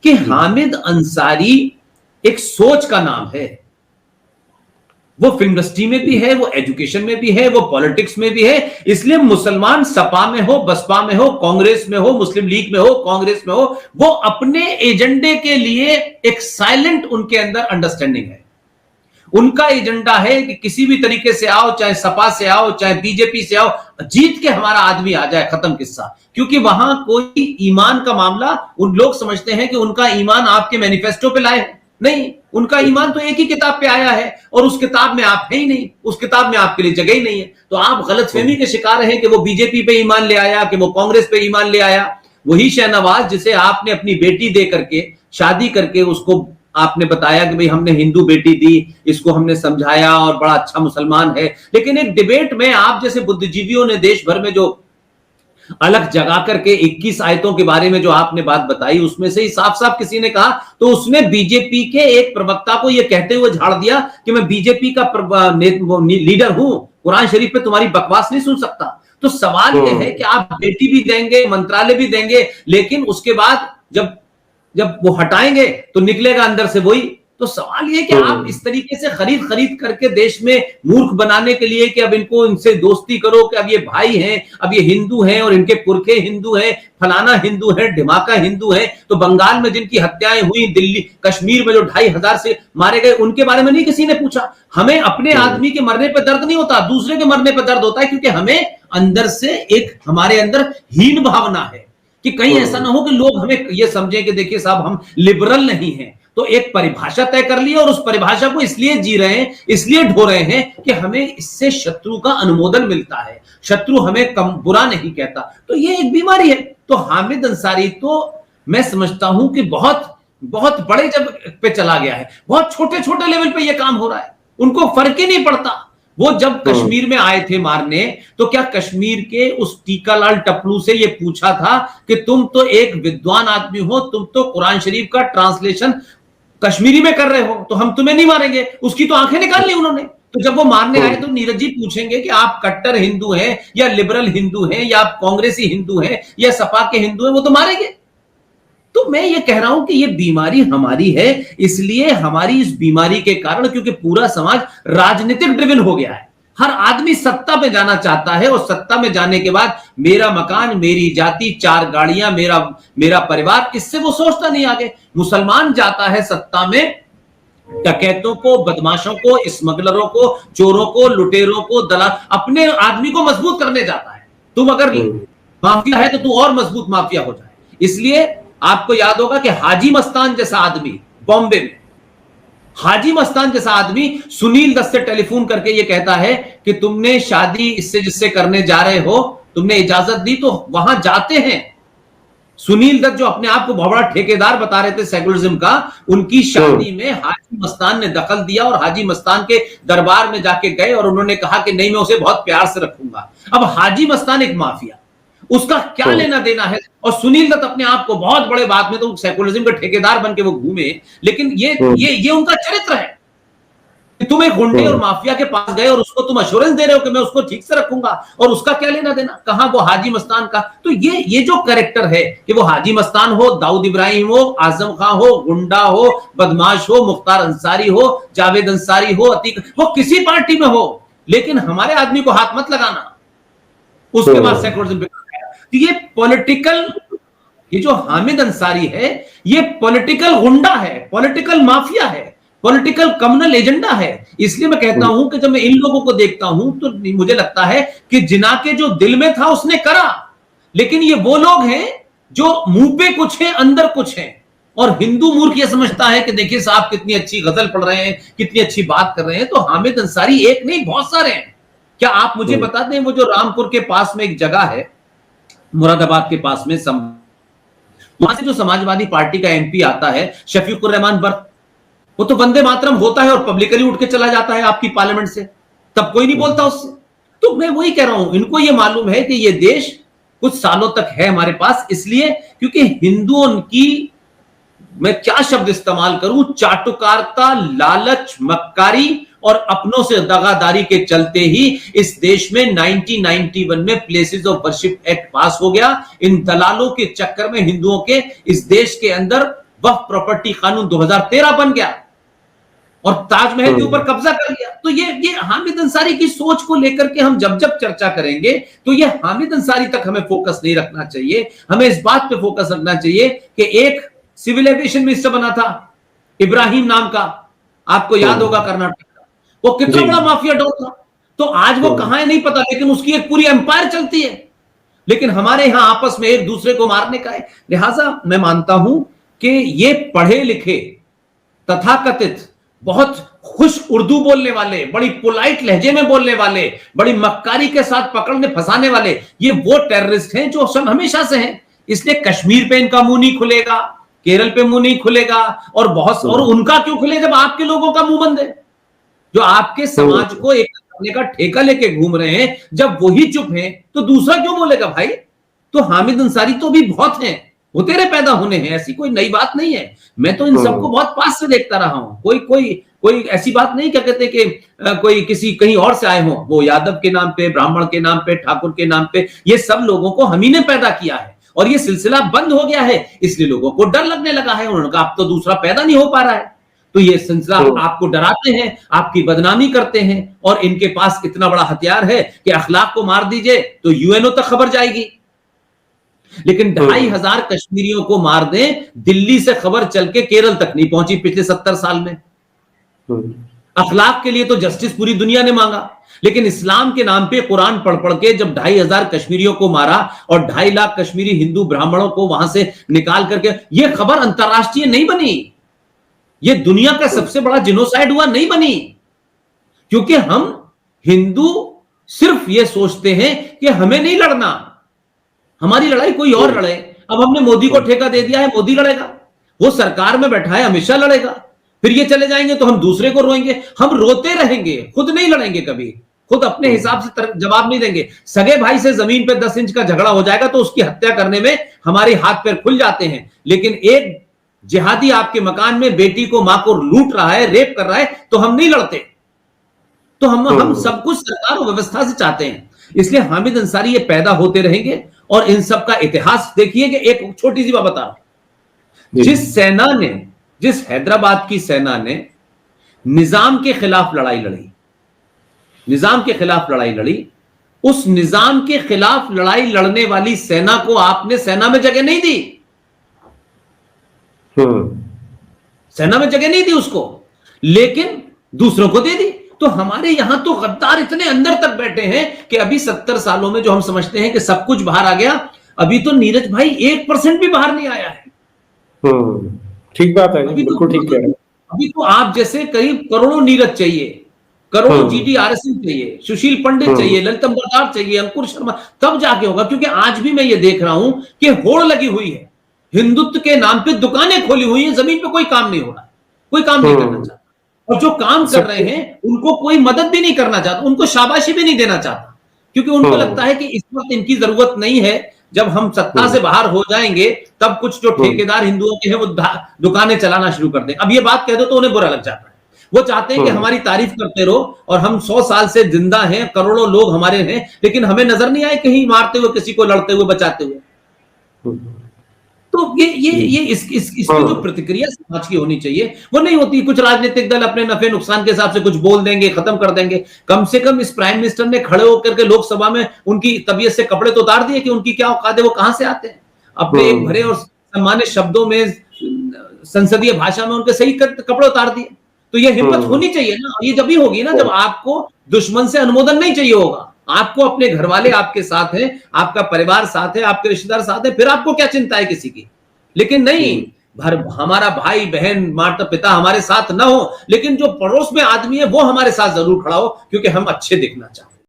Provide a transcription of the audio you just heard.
कि हामिद अंसारी एक सोच का नाम है। वो फिल्म इंडस्ट्री में भी है, वो एजुकेशन में भी है, वो पॉलिटिक्स में भी है। इसलिए मुसलमान सपा में हो, बसपा में हो, कांग्रेस में हो, मुस्लिम लीग में हो, कांग्रेस में हो, वो अपने एजेंडे के लिए एक साइलेंट उनके अंदर अंडरस्टैंडिंग है। उनका एजेंडा है कि किसी भी तरीके से आओ, चाहे सपा से आओ, चाहे बीजेपी से आओ, जीत के हमारा आदमी आ जाए, खत्म किस्सा। क्योंकि वहां कोई ईमान का मामला, उन लोग समझते हैं कि उनका ईमान आपके मैनिफेस्टो पे लाए, नहीं, उनका ईमान तो एक ही किताब पे आया है और उस किताब में आप है ही नहीं, उस किताब में आपके लिए जगह ही नहीं है। तो आप गलतफहमी के शिकार हैं कि वो बीजेपी पे ईमान ले आया, कि वो कांग्रेस पे ईमान ले आया। वही शहनवाज जिसे आपने अपनी बेटी दे करके, शादी करके उसको आपने बताया कि भाई हमने हिंदू बेटी दी, इसको हमने समझाया और बड़ा अच्छा मुसलमान है, लेकिन एक डिबेट में आप जैसे बुद्धिजीवियों ने देश भर में जो अलग जगा करके 21 आयतों के बारे में जो आपने बात बताई, उसमें से ही साफ साफ किसी ने कहा, तो उसने बीजेपी के एक प्रवक्ता को यह कहते हुए झाड़ दिया कि मैं बीजेपी का लीडर हूं, कुरान शरीफ पे तुम्हारी बकवास नहीं सुन सकता। तो सवाल यह है कि आप बेटी भी देंगे, मंत्रालय भी देंगे, लेकिन उसके बाद जब वो हटाएंगे तो निकलेगा अंदर से वही। तो सवाल ये कि आप इस तरीके से खरीद करके देश में मूर्ख बनाने के लिए कि अब इनको इनसे दोस्ती करो, कि अब ये भाई हैं, अब ये हिंदू हैं और इनके पुरखे हिंदू हैं, फलाना हिंदू है, ढिमाका हिंदू है। तो बंगाल में जिनकी हत्याएं हुई, दिल्ली कश्मीर में जो 2500 से मारे गए, उनके बारे में नहीं किसी ने पूछा। हमें अपने आदमी के मरने पर दर्द नहीं होता, दूसरे के मरने पर दर्द होता है, क्योंकि हमें अंदर से एक, हमारे अंदर हीन भावना है कि कहीं ऐसा ना हो कि लोग हमें ये समझें कि देखिए साहब हम लिबरल नहीं हैं। तो एक परिभाषा तय कर ली और उस परिभाषा को इसलिए जी रहे हैं, इसलिए ढो रहे हैं कि हमें इससे शत्रु का अनुमोदन मिलता है, शत्रु हमें कम बुरा नहीं कहता। तो ये एक बीमारी है। तो हामिद अंसारी तो मैं समझता हूं कि बहुत बहुत बड़े जब पे चला गया है, बहुत छोटे छोटे लेवल पे ये काम हो रहा है, उनको फर्क ही नहीं पड़ता। वो जब कश्मीर में आए थे मारने, तो क्या कश्मीर के उस टीकालाल टपलू से ये पूछा था कि तुम तो एक विद्वान आदमी हो, तुम तो कुरान शरीफ का ट्रांसलेशन कश्मीरी में कर रहे हो, तो हम तुम्हें नहीं मारेंगे? उसकी तो आंखें निकाल ली उन्होंने। तो जब वो मारने आए तो नीरज जी पूछेंगे कि आप कट्टर हिंदू हैं या लिबरल हिंदू हैं या आप कांग्रेसी हिंदू हैं या सपा के हिंदू हैं, वो तो मारेंगे। तो मैं ये कह रहा हूं कि ये बीमारी हमारी है, इसलिए हमारी इस बीमारी के कारण, क्योंकि पूरा समाज राजनीतिक ड्रिवन हो गया है, हर आदमी सत्ता में जाना चाहता है और सत्ता में जाने के बाद मेरा मकान, मेरी जाति, 4 गाड़ियां, मेरा परिवार, इससे वो सोचता नहीं आगे। मुसलमान जाता है सत्ता में डकैतों को, बदमाशों को, स्मगलरों को, चोरों को, लुटेरों को, दलाल, अपने आदमी को मजबूत करने जाता है। तुम अगर माफिया है तो तू और मजबूत माफिया हो जाए। इसलिए आपको याद होगा कि हाजी मस्तान जैसा आदमी बॉम्बे में, हाजी मस्तान जैसा आदमी सुनील दत्त से टेलीफोन करके ये कहता है कि तुमने शादी इससे जिससे करने जा रहे हो, तुमने इजाजत दी, तो वहां जाते हैं। सुनील दत्त जो अपने आप को बहुत बड़ा ठेकेदार बता रहे थे सेकुलरिज्म का, उनकी शादी में हाजी मस्तान ने दखल दिया और हाजी मस्तान के दरबार में जाके गए और उन्होंने कहा कि नहीं, मैं उसे बहुत प्यार से रखूंगा। अब हाजी मस्तान एक माफिया, उसका क्या लेना देना है? और सुनील दत्त अपने आप को बहुत बड़े बात में तो सेकुलरिज्म का ठेकेदार बन के वो घूमे, लेकिन ये उनका चरित्र है कि तुम एक गुंडे और माफिया के पास गए और उसको तुम अश्योरेंस दे रहे हो कि मैं उसको ठीक से रखूंगा, और उसका क्या लेना देना? कहां वो हाजी मस्तान का? तो ये जो कैरेक्टर है कि वो हाजी मस्तान हो, दाऊद इब्राहिम हो, आजम खान हो, गुंडा हो, बदमाश हो, मुख्तार अंसारी हो, जावेद अंसारी हो, अतीक हो, किसी पार्टी में हो, लेकिन हमारे आदमी को हाथ मत लगाना, उसके बाद सेकुलरिज्म। ये पॉलिटिकल, ये जो हामिद अंसारी है, ये पॉलिटिकल गुंडा है, पॉलिटिकल माफिया है, पॉलिटिकल कम्युनल एजेंडा है। इसलिए मैं कहता हूं कि जब मैं इन लोगों को देखता हूं तो मुझे लगता है कि जिना के जो दिल में था उसने करा, लेकिन ये वो लोग हैं जो मुंह पे कुछ है, अंदर कुछ है। और हिंदू मूर्ख ये समझता है कि देखिए साहब कितनी अच्छी गजल पढ़ रहे हैं, कितनी अच्छी बात कर रहे हैं। तो हामिद अंसारी एक नहीं, बहुत सारे हैं। क्या आप मुझे बता दें, वो जो रामपुर के पास में एक जगह है, मुरादाबाद के पास में, वहां से जो समाजवादी पार्टी का एमपी आता है शफीकुर रहमान बर्क, वो तो वंदे मातरम होता है और पब्लिकली उठ के चला जाता है आपकी पार्लियामेंट से, तब कोई नहीं बोलता उससे। तो मैं वही कह रहा हूं, इनको ये मालूम है कि ये देश कुछ सालों तक है हमारे पास, इसलिए क्योंकि हिंदुओं की, मैं क्या शब्द इस्तेमाल करूं, चाटुकारिता, लालच, मक्कारी और अपनों से दगादारी के चलते ही इस देश में 1991 में प्लेसेस ऑफ वर्शिप एक्ट पास हो गया। इन दलालों के चक्कर में हिंदुओं के इस देश के अंदर वक्फ प्रॉपर्टी कानून 2013 बन गया और ताजमहल के ऊपर कब्जा कर लिया। तो ये हामिद अंसारी की सोच को लेकर के हम जब जब चर्चा करेंगे तो ये हामिद अंसारी तक हमें फोकस नहीं रखना चाहिए। हमें इस बात पे फोकस रखना चाहिए कि एक सिविल एविएशन मिनिस्टर बना था इब्राहिम नाम का, आपको याद होगा, कर्नाटक का। वो कितना बड़ा माफिया डॉन था। तो आज वो कहां है नहीं पता, लेकिन उसकी एक पूरी एम्पायर चलती है। लेकिन हमारे यहां आपस में एक दूसरे को मारने का है। लिहाजा मैं मानता हूं कि ये पढ़े लिखे तथाकथित बहुत खुश उर्दू बोलने वाले, बड़ी पोलाइट लहजे में बोलने वाले, बड़ी मक्कारी के साथ पकड़ने फंसाने वाले, ये वो टेररिस्ट हैं जो सब हमेशा से हैं। इसलिए कश्मीर पे इनका मुंह नहीं खुलेगा, केरल पे मुंह नहीं खुलेगा, और और उनका क्यों खुले जब आपके लोगों का मुंह बंद है, जो आपके समाज को एक करने का ठेका लेके घूम रहे हैं। जब वही चुप हैं तो दूसरा क्यों बोलेगा भाई? तो हामिद अंसारी तो भी बहुत हैं, वो तेरे पैदा होने हैं, ऐसी कोई नई बात नहीं है। मैं तो इन सबको बहुत पास से देखता रहा हूं। कोई ऐसी बात नहीं, क्या कहते कि कोई किसी कहीं और से आए हों। वो यादव के नाम पे, ब्राह्मण के नाम पे, ठाकुर के नाम पे, ये सब लोगों को हम ही ने पैदा किया है और ये सिलसिला बंद हो गया है। इसलिए लोगों को डर लगने लगा है। उन्होंने कहा अब तो दूसरा पैदा नहीं हो पा रहा है। तो ये सिलसिला आपको डराते हैं, आपकी बदनामी करते हैं, और इनके पास इतना बड़ा हथियार है कि अखलाक को मार दीजिए तो यूएनओ तक खबर जाएगी। लेकिन 2,500 कश्मीरियों को मार दें, दिल्ली से खबर चल के केरल तक नहीं पहुंची पिछले 70 साल में। अखलाक के लिए तो जस्टिस पूरी दुनिया ने मांगा, लेकिन इस्लाम के नाम पे कुरान पढ़ पढ़ के जब 2,500 कश्मीरियों को मारा और 2.5 लाख कश्मीरी हिंदू ब्राह्मणों को वहां से निकाल करके, यह खबर अंतरराष्ट्रीय नहीं बनी, ये दुनिया का सबसे बड़ा जिनोसाइड हुआ नहीं बनी। क्योंकि हम हिंदू सिर्फ ये सोचते हैं कि हमें नहीं लड़ना, हमारी लड़ाई कोई और लड़े। अब हमने मोदी को ठेका दे दिया है, मोदी लड़ेगा, वो सरकार में बैठा है, हमेशा लड़ेगा। फिर ये चले जाएंगे तो हम दूसरे को रोएंगे, हम रोते रहेंगे, खुद नहीं लड़ेंगे, कभी खुद अपने हिसाब से जवाब नहीं देंगे। सगे भाई से जमीन पे 10 इंच का झगड़ा हो जाएगा तो उसकी हत्या करने में हमारे हाथ पैर खुल जाते हैं। लेकिन एक जिहादी आपके मकान में बेटी को, मां को लूट रहा है, रेप कर रहा है, तो हम नहीं लड़ते। तो हम सब कुछ सरकार और व्यवस्था से चाहते हैं। इसलिए हामिद अंसारी ये पैदा होते रहेंगे। और इन सब का इतिहास देखिए कि एक छोटी सी बात बता रहा हूं, जिस हैदराबाद की सेना ने निजाम के खिलाफ लड़ाई लड़ी, उस निजाम के खिलाफ लड़ाई लड़ने वाली सेना को आपने सेना में जगह नहीं दी। सेना में जगह नहीं दी उसको, लेकिन दूसरों को दे दी। तो हमारे यहां तो गद्दार इतने अंदर तक बैठे हैं कि अभी 70 सालों में जो हम समझते हैं कि सब कुछ बाहर आ गया, अभी तो नीरज भाई 1% भी बाहर नहीं आया है। ठीक बात है, बिल्कुल ठीक कह रहे हैं। अभी तो आप जैसे करीब करोड़ों नीरज चाहिए, करोड़ों GT-RSM चाहिए, सुशील पंडित चाहिए, ललित अंबरदार चाहिए, अंकुर शर्मा, तब जाके होगा। क्योंकि आज भी मैं ये देख रहा हूं कि होड़ लगी हुई है, हिंदुत्व के नाम पे दुकानें खोली हुई हैं, जमीन पे कोई काम नहीं हो रहा, कोई काम नहीं करना चाहता। और जो काम कर रहे हैं उनको कोई मदद भी नहीं करना चाहता, उनको शाबाशी भी नहीं देना चाहता, क्योंकि उनको लगता है कि इस वक्त इनकी जरूरत नहीं है। जब हम सत्ता से बाहर हो जाएंगे तब कुछ जो ठेकेदार हिंदुओं के हैं वो दुकानें चलाना शुरू कर दें। अब ये बात कह दो तो उन्हें बुरा लग जाता है। वो चाहते हैं कि हमारी तारीफ करते रहो और हम 100 साल से जिंदा हैं, करोड़ों लोग हमारे हैं, लेकिन हमें नजर नहीं आए कहीं मारते हुए, किसी को लड़ते हुए, बचाते हुए। तो ये इसकी जो प्रतिक्रिया समाज की होनी चाहिए वो नहीं होती। कुछ राजनीतिक दल अपने नफे नुकसान के हिसाब से कुछ बोल देंगे, खत्म कर देंगे। कम से कम इस प्राइम मिनिस्टर ने खड़े होकर के लोकसभा में उनकी तबीयत से कपड़े तो उतार दिए कि उनकी क्या औकात है, वो कहां से आते हैं। अपने एक भरे और सम्मानित शब्दों में, संसदीय भाषा में उनके सही कपड़े उतार दिए। तो ये हिम्मत होनी चाहिए ना। ये जब भी होगी ना जब आपको दुश्मन से अनुमोदन नहीं चाहिए होगा, आपको अपने घर वाले आपके साथ हैं, आपका परिवार साथ है, आपके रिश्तेदार साथ है, फिर आपको क्या चिंता है किसी की। लेकिन नहीं, हमारा भाई बहन माता पिता हमारे साथ ना हो, लेकिन जो पड़ोस में आदमी है वो हमारे साथ जरूर खड़ा हो, क्योंकि हम अच्छे दिखना चाहते हैं।